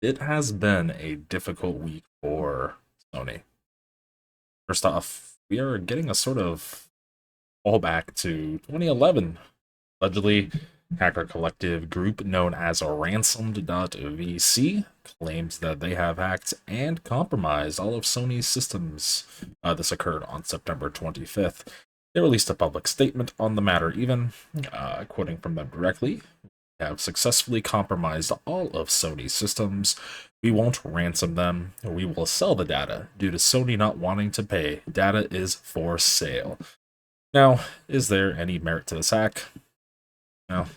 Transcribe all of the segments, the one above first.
It has been a difficult week for Sony. First off, we are getting a sort of fallback to 2011. Allegedly, hacker collective group known as ransomed.vc claims that they have hacked and compromised all of Sony's systems. This occurred on September 25th. They released a public statement on the matter, even quoting from them directly. Have successfully compromised all of Sony's systems. We won't ransom them. We will sell the data. Due to Sony not wanting to pay, data is for sale. Now, is there any merit to this hack? No,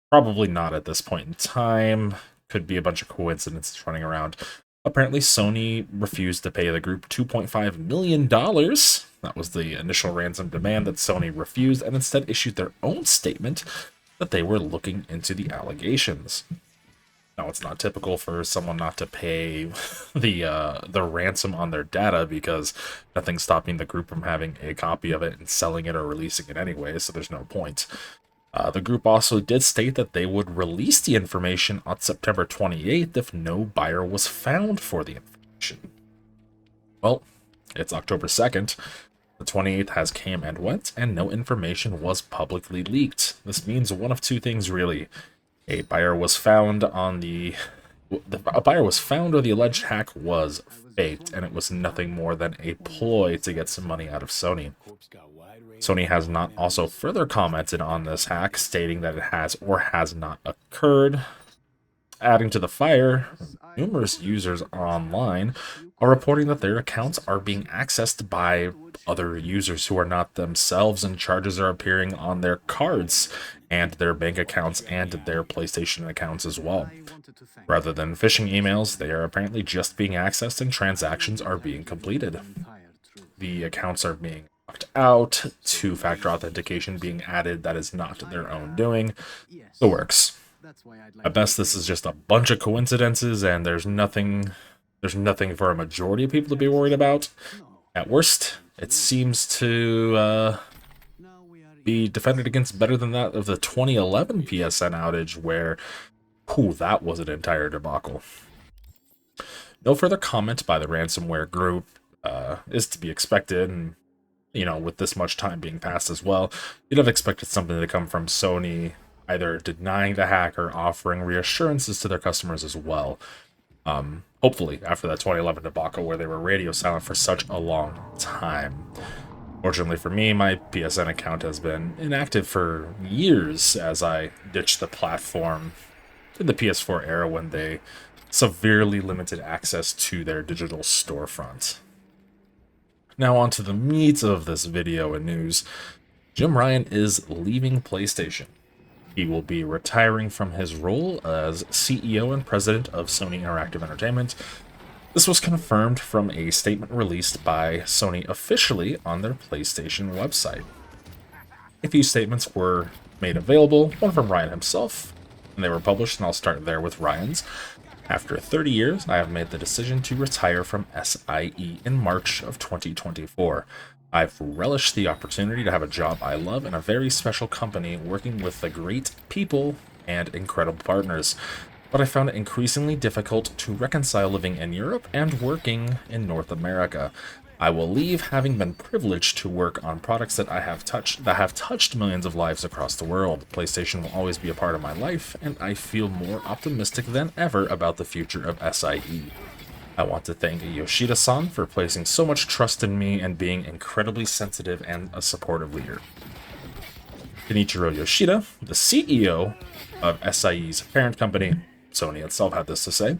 probably not at this point in time. Could be a bunch of coincidences running around. Apparently, Sony refused to pay the group $2.5 million. That was the initial ransom demand that Sony refused and instead issued their own statement that they were looking into the allegations. Now, it's not typical for someone not to pay the ransom on their data because nothing's stopping the group from having a copy of it and selling it or releasing it anyway, so there's no point. The group also did state that they would release the information on September 28th if no buyer was found for the information. Well, it's October 2nd. The 28th has came and went, and no information was publicly leaked. This means one of two things, really. A buyer was found or the alleged hack was faked, and it was nothing more than a ploy to get some money out of Sony. Sony has not also further commented on this hack, stating that it has or has not occurred. Adding to the fire, numerous users online are reporting that their accounts are being accessed by other users who are not themselves, and charges are appearing on their cards and their bank accounts and their PlayStation accounts as well. Rather than phishing emails, they are apparently just being accessed and transactions are being completed. The accounts are being locked out, two-factor authentication being added that is not their own doing. The works. At best, this is just a bunch of coincidences, and there's nothing for a majority of people to be worried about. At worst, it seems to be defended against better than that of the 2011 PSN outage, where, that was an entire debacle. No further comment by the ransomware group is to be expected, and with this much time being passed as well, you'd have expected something to come from Sony, either denying the hack or offering reassurances to their customers as well. Hopefully, after that 2011 debacle where they were radio silent for such a long time. Fortunately for me, my PSN account has been inactive for years as I ditched the platform in the PS4 era when they severely limited access to their digital storefront. Now on to the meat of this video and news. Jim Ryan is leaving PlayStation. He will be retiring from his role as CEO and president of Sony Interactive Entertainment. This was confirmed from a statement released by Sony officially on their PlayStation website. A few statements were made available, one from Ryan himself, and they were published, and I'll start there with Ryan's. After 30 years, I have made the decision to retire from SIE in March of 2024. I've relished the opportunity to have a job I love in a very special company working with the great people and incredible partners, but I found it increasingly difficult to reconcile living in Europe and working in North America. I will leave having been privileged to work on products that have touched millions of lives across the world. PlayStation will always be a part of my life, and I feel more optimistic than ever about the future of SIE. I want to thank Yoshida-san for placing so much trust in me and being incredibly sensitive and a supportive leader. Kenichiro Yoshida, the CEO of SIE's parent company, Sony itself, had this to say.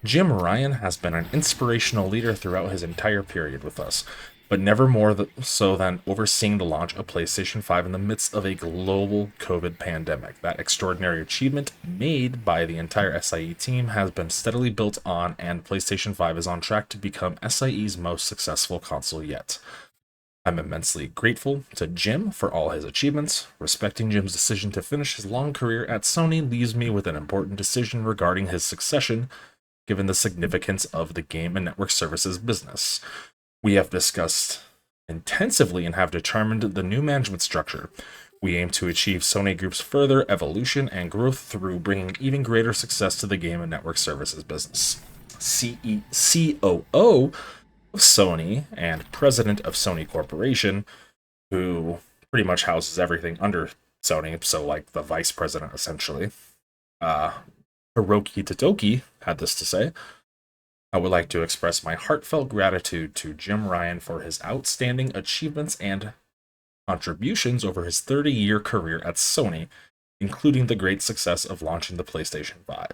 Jim Ryan has been an inspirational leader throughout his entire period with us, but never more so than overseeing the launch of PlayStation 5 in the midst of a global COVID pandemic. That extraordinary achievement made by the entire SIE team has been steadily built on, and PlayStation 5 is on track to become SIE's most successful console yet. I'm immensely grateful to Jim for all his achievements. Respecting Jim's decision to finish his long career at Sony leaves me with an important decision regarding his succession, given the significance of the game and network services business. We have discussed intensively and have determined the new management structure. We aim to achieve Sony Group's further evolution and growth through bringing even greater success to the game and network services business. COO of Sony and president of Sony Corporation, who pretty much houses everything under Sony, so like the vice president essentially, Hiroki Totoki had this to say: I would like to express my heartfelt gratitude to Jim Ryan for his outstanding achievements and contributions over his 30-year career at Sony, including the great success of launching the PlayStation 5.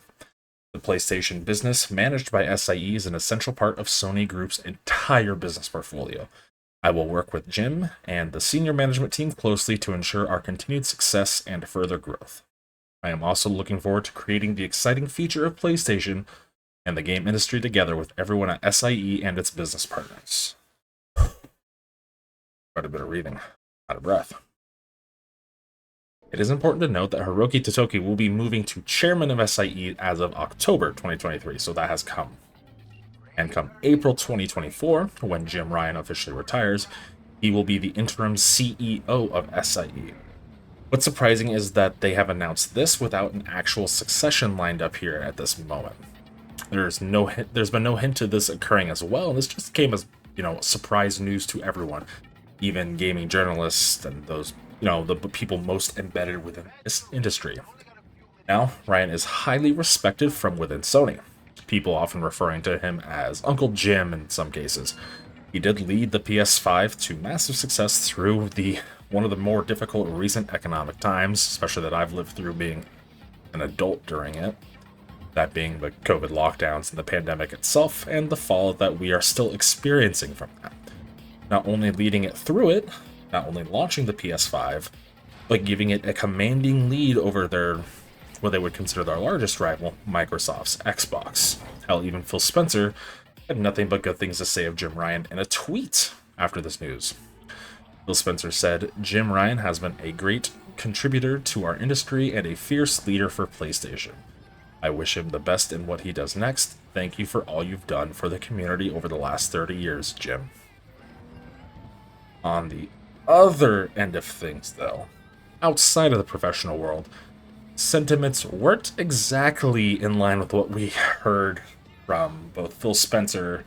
The PlayStation business, managed by SIE, is an essential part of Sony Group's entire business portfolio. I will work with Jim and the senior management team closely to ensure our continued success and further growth. I am also looking forward to creating the exciting future of PlayStation and the game industry together with everyone at SIE and its business partners. Quite a bit of reading. Out of breath. It is important to note that Hiroki Totoki will be moving to chairman of SIE as of October 2023, so that has come. And come April 2024, when Jim Ryan officially retires, he will be the interim CEO of SIE. What's surprising is that they have announced this without an actual succession lined up here at this moment. There's been no hint to this occurring as well, and this just came as, surprise news to everyone. Even gaming journalists and those, the people most embedded within this industry. Now, Ryan is highly respected from within Sony, people often referring to him as Uncle Jim in some cases. He did lead the PS5 to massive success through one of the more difficult recent economic times, especially that I've lived through being an adult during it. That being the COVID lockdowns and the pandemic itself, and the fallout that we are still experiencing from that. Not only leading it through it, not only launching the PS5, but giving it a commanding lead over what they would consider their largest rival, Microsoft's Xbox. Hell, even Phil Spencer had nothing but good things to say of Jim Ryan in a tweet after this news. Phil Spencer said, Jim Ryan has been a great contributor to our industry and a fierce leader for PlayStation. I wish him the best in what he does next. Thank you for all you've done for the community over the last 30 years, Jim. On the other end of things, though, outside of the professional world, sentiments weren't exactly in line with what we heard from both Phil Spencer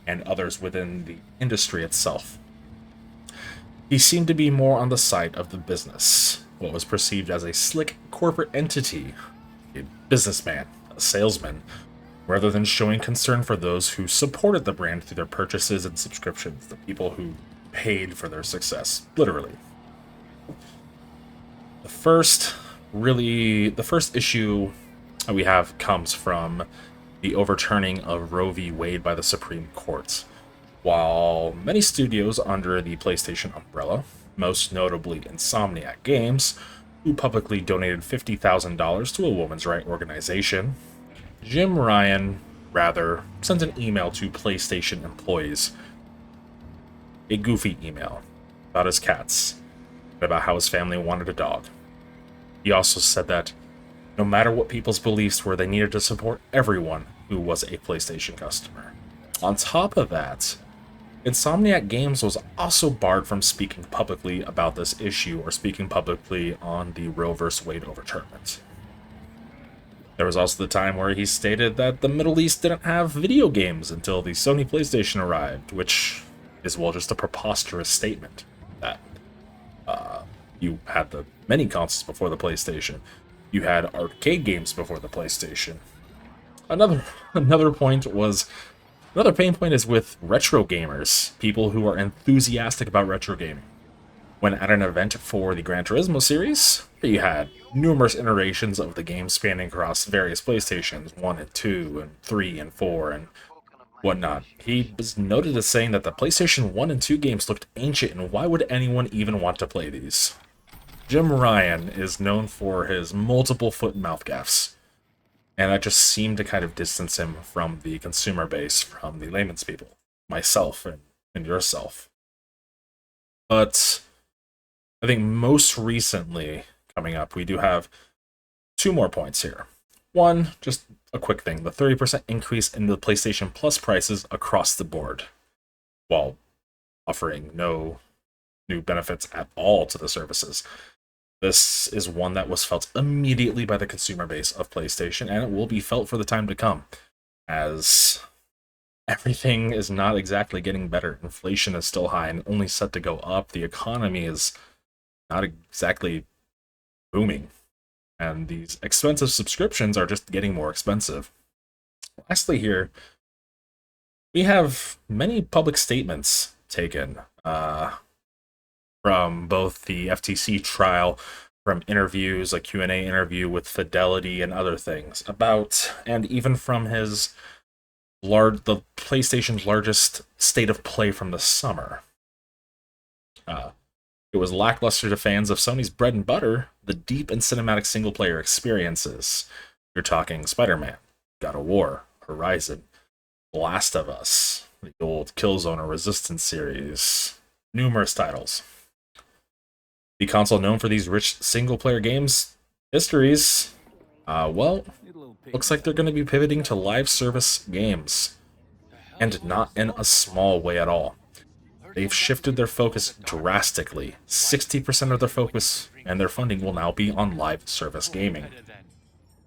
and others within the industry itself. He seemed to be more on the side of the business, what was perceived as a slick corporate entity, a businessman, a salesman, rather than showing concern for those who supported the brand through their purchases and subscriptions, the people who paid for their success, literally. The first issue we have comes from the overturning of Roe v. Wade by the Supreme Court. While many studios under the PlayStation umbrella, most notably Insomniac Games, who publicly donated $50,000 to a women's rights organization, Jim Ryan, sent an email to PlayStation employees. A goofy email about his cats, and about how his family wanted a dog. He also said that no matter what people's beliefs were, they needed to support everyone who was a PlayStation customer. On top of that, Insomniac Games was also barred from speaking publicly about this issue or speaking publicly on the Roe v. Wade overturnment. There was also the time where he stated that the Middle East didn't have video games until the Sony PlayStation arrived, which is, just a preposterous statement that you had the many consoles before the PlayStation. You had arcade games before the PlayStation. Another pain point is with retro gamers, people who are enthusiastic about retro gaming. When at an event for the Gran Turismo series, you had numerous iterations of the game spanning across various PlayStations, 1 and 2 and 3 and 4 and whatnot. He was noted as saying that the PlayStation 1 and 2 games looked ancient, and why would anyone even want to play these? Jim Ryan is known for his multiple foot and mouth gaffes, and that just seemed to kind of distance him from the consumer base, from the layman's people, myself and yourself. But I think most recently, coming up, we do have two more points here. One, just a quick thing, the 30% increase in the PlayStation Plus prices across the board, while offering no new benefits at all to the services. This is one that was felt immediately by the consumer base of PlayStation, and it will be felt for the time to come, as everything is not exactly getting better. Inflation is still high and only set to go up. The economy is not exactly booming, and these expensive subscriptions are just getting more expensive. Lastly here, we have many public statements taken from both the FTC trial, from interviews, like Q&A interview with Fidelity and other things about, and even from the PlayStation's largest state of play from the summer. It was lackluster to fans of Sony's bread and butter, the deep and cinematic single-player experiences. You're talking Spider-Man, God of War, Horizon, Last of Us, the old Killzone or Resistance series, numerous titles. The console known for these rich single-player games histories, well, looks like they're going to be pivoting to live service games, and not in a small way at all. They've shifted their focus drastically. 60% of their focus and their funding will now be on live service gaming.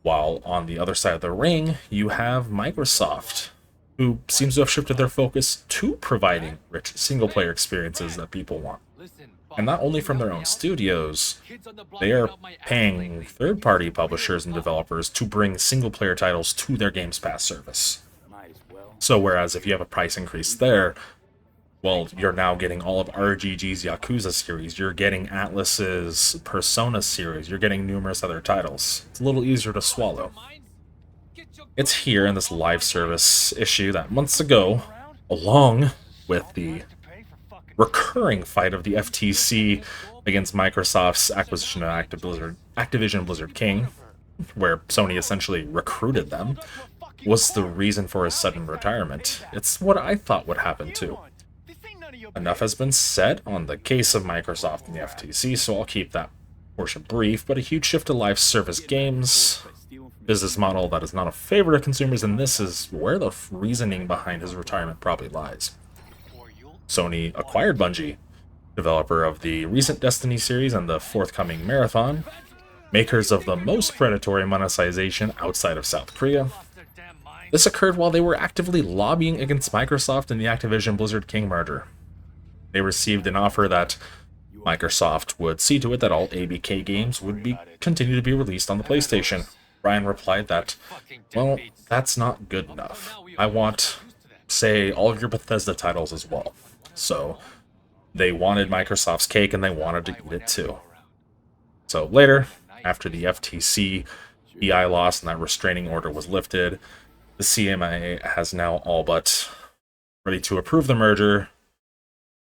While on the other side of the ring, you have Microsoft, who seems to have shifted their focus to providing rich single-player experiences that people want. And not only from their own studios, they are paying third-party publishers and developers to bring single-player titles to their Games Pass service. So whereas if you have a price increase there, well, you're now getting all of RGG's Yakuza series, you're getting Atlus's Persona series, you're getting numerous other titles. It's a little easier to swallow. It's here in this live service issue that months ago, along with the recurring fight of the FTC against Microsoft's acquisition of Activision Blizzard King, where Sony essentially recruited them, was the reason for his sudden retirement. It's what I thought would happen too. Enough has been said on the case of Microsoft and the FTC, so I'll keep that portion brief, but a huge shift to live service games, business model that is not a favorite of consumers, and this is where the reasoning behind his retirement probably lies. Sony acquired Bungie, developer of the recent Destiny series and the forthcoming Marathon, makers of the most predatory monetization outside of South Korea. This occurred while they were actively lobbying against Microsoft and the Activision Blizzard King merger. They received an offer that Microsoft would see to it that all ABK games would continue to be released on the PlayStation. Ryan replied that, well, that's not good enough. I want, say, all of your Bethesda titles as well. So they wanted Microsoft's cake and they wanted to eat it too. So later, after the FTC EI loss and that restraining order was lifted, the CMA has now all but ready to approve the merger.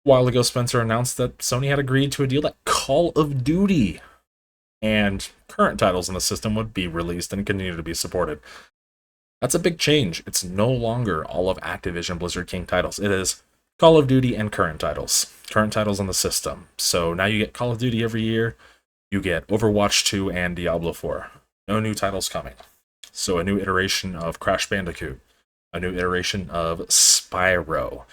A while ago, Spencer announced that Sony had agreed to a deal that Call of Duty and current titles in the system would be released and continue to be supported. That's a big change. It's no longer all of Activision Blizzard King titles. It is Call of Duty and current titles. Current titles on the system. So now you get Call of Duty every year. You get Overwatch 2 and Diablo 4. No new titles coming. So a new iteration of Crash Bandicoot. A new iteration of Spyro.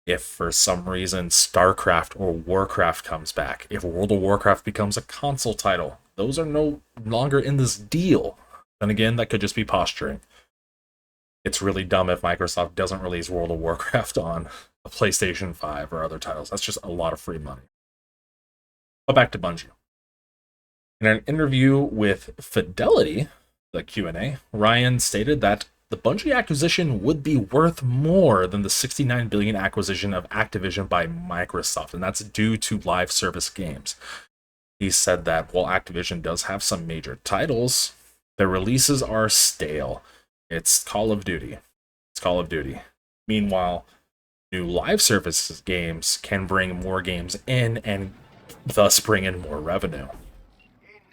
If for some reason StarCraft or Warcraft comes back, if World of Warcraft becomes a console title, those are no longer in this deal. Then again, that could just be posturing. It's really dumb if Microsoft doesn't release World of Warcraft on a PlayStation 5 or other titles. That's just a lot of free money. But back to Bungie. In an interview with Fidelity, the Q&A, Ryan stated that the Bungie acquisition would be worth more than the $69 billion acquisition of Activision by Microsoft, and that's due to live service games. He said that while Activision does have some major titles, their releases are stale. It's Call of Duty. It's Call of Duty. Meanwhile, new live services games can bring more games in and thus bring in more revenue.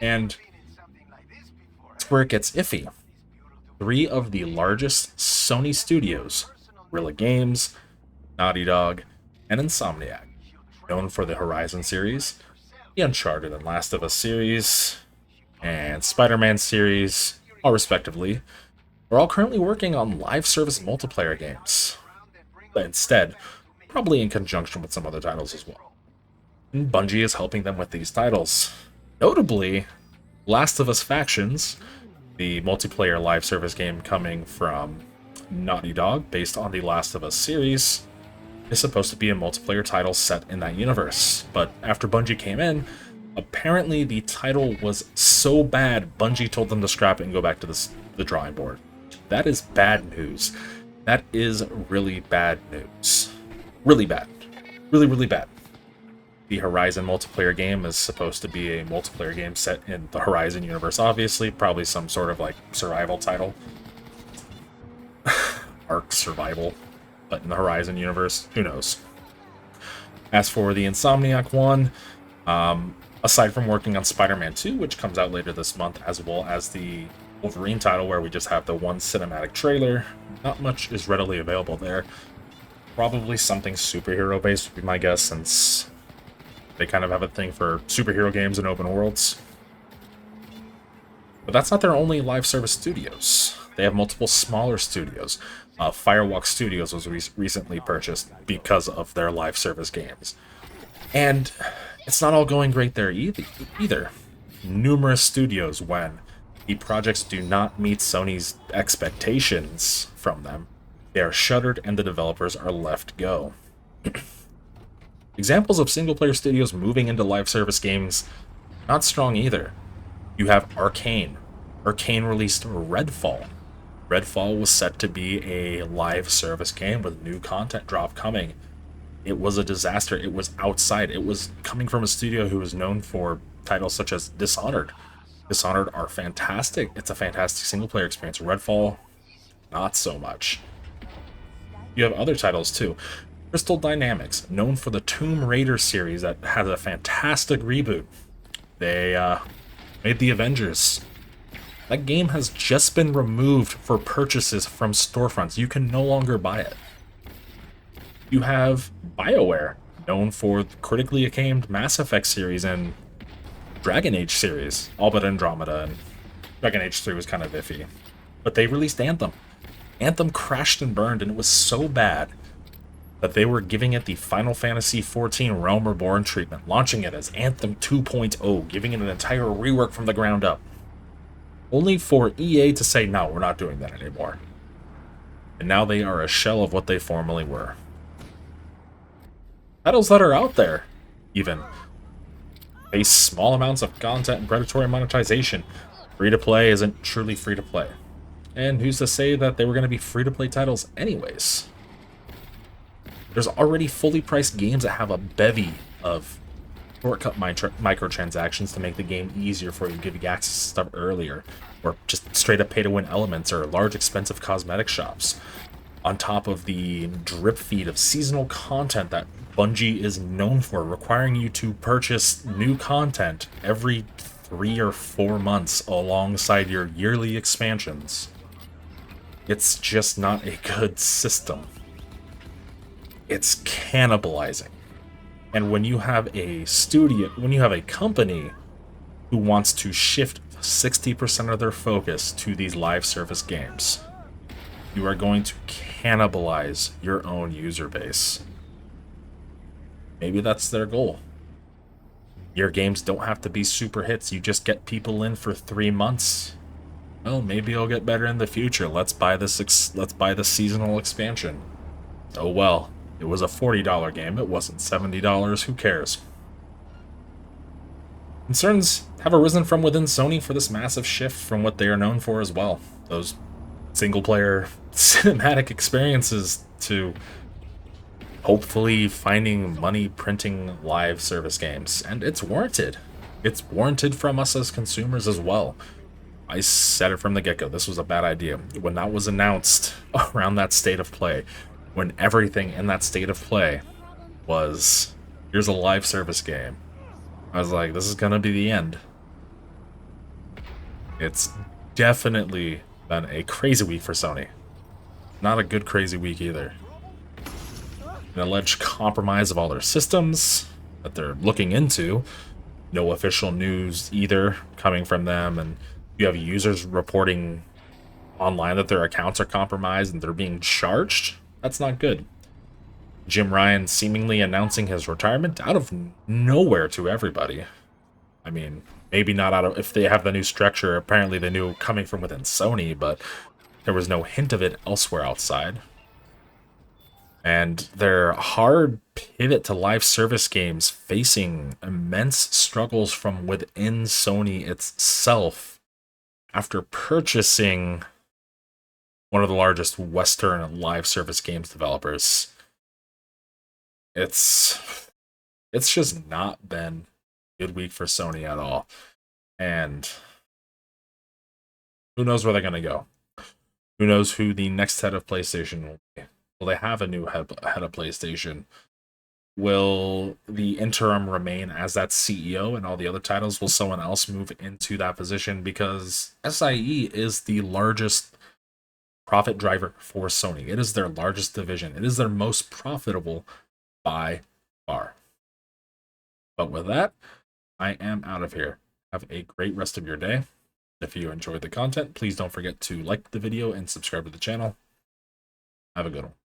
And that's where it gets iffy. 3 of the largest Sony studios, Guerrilla Games, Naughty Dog, and Insomniac, known for the Horizon series, the Uncharted and Last of Us series, and Spider-Man series, all respectively, are all currently working on live service multiplayer games. But instead, probably in conjunction with some other titles as well. And Bungie is helping them with these titles. Notably, Last of Us Factions, the multiplayer live service game coming from Naughty Dog based on the Last of Us series, is supposed to be a multiplayer title set in that universe. But after Bungie came in, apparently the title was so bad, Bungie told them to scrap it and go back to the drawing board. That is bad news. That is really bad news. Really bad. Really, really bad. The Horizon multiplayer game is supposed to be a multiplayer game set in the Horizon universe, obviously. Probably some sort of, like, survival title. Ark Survival. But in the Horizon universe, who knows? As for the Insomniac one, aside from working on Spider-Man 2, which comes out later this month, as well as the Wolverine title, where we just have the one cinematic trailer, not much is readily available there. Probably something superhero-based would be my guess, since they kind of have a thing for superhero games and open worlds. But that's not their only live service studios. They have multiple smaller studios. Firewalk Studios was recently purchased because of their live service games. And it's not all going great there either. Numerous studios, when the projects do not meet Sony's expectations from them, they are shuttered and the developers are left go. Examples of single-player studios moving into live service games, not strong either. You have Arcane. Arcane released Redfall. Redfall was set to be a live service game with new content drop coming. It was a disaster. It was outside. It was coming from a studio who is known for titles such as Dishonored. Dishonored are fantastic. It's a fantastic single-player experience. Redfall, not so much. You have other titles too. Crystal Dynamics, known for the Tomb Raider series that had a fantastic reboot. They made the Avengers. That game has just been removed for purchases from storefronts. You can no longer buy it. You have BioWare, known for the critically acclaimed Mass Effect series and Dragon Age series, all but Andromeda, and Dragon Age 3 was kind of iffy. But they released Anthem. Anthem crashed and burned, and it was so bad that they were giving it the Final Fantasy XIV Realm Reborn treatment, launching it as Anthem 2.0, giving it an entire rework from the ground up. Only for EA to say, no, we're not doing that anymore. And now they are a shell of what they formerly were. Titles that are out there, even, face small amounts of content and predatory monetization. Free-to-play isn't truly free-to-play. And who's to say that they were going to be free-to-play titles anyways? There's already fully priced games that have a bevy of shortcut microtransactions to make the game easier for you, give you access to stuff earlier, or just straight up pay-to-win elements, or large expensive cosmetic shops. On top of the drip feed of seasonal content that Bungie is known for, requiring you to purchase new content every 3 or 4 months alongside your yearly expansions. It's just not a good system. It's cannibalizing. And when you have a studio, when you have a company who wants to shift 60% of their focus to these live service games, you are going to cannibalize your own user base. Maybe that's their goal. Your games don't have to be super hits. You just get people in for 3 months. Well, maybe it'll get better in the future. Let's buy the seasonal expansion. Oh well. It was a $40 game, it wasn't $70, who cares? Concerns have arisen from within Sony for this massive shift from what they are known for as well. Those single-player cinematic experiences to hopefully finding money printing live service games. And it's warranted. It's warranted from us as consumers as well. I said it from the get-go, this was a bad idea. When that was announced around that state of play, when everything in that state of play was, here's a live service game, I was like, this is gonna be the end. It's definitely been a crazy week for Sony. Not a good crazy week either. An alleged compromise of all their systems that they're looking into. No official news either coming from them, and you have users reporting online that their accounts are compromised and they're being charged. That's not good. Jim Ryan seemingly announcing his retirement out of nowhere to everybody. I mean, Maybe not out of, if they have the new structure, apparently they knew coming from within Sony, but there was no hint of it elsewhere outside. And their hard pivot to live service games facing immense struggles from within Sony itself after purchasing one of the largest Western live service games developers. It's just not been a good week for Sony at all. And who knows where they're going to go? Who knows who the next head of PlayStation will be? Will they have a new head of PlayStation? Will the interim remain as that CEO and all the other titles? Will someone else move into that position? Because SIE is the largest profit driver for Sony. It is their largest division. It is their most profitable by far. But with that, I am out of here. Have a great rest of your day. If you enjoyed the content, please don't forget to like the video and subscribe to the channel. Have a good one.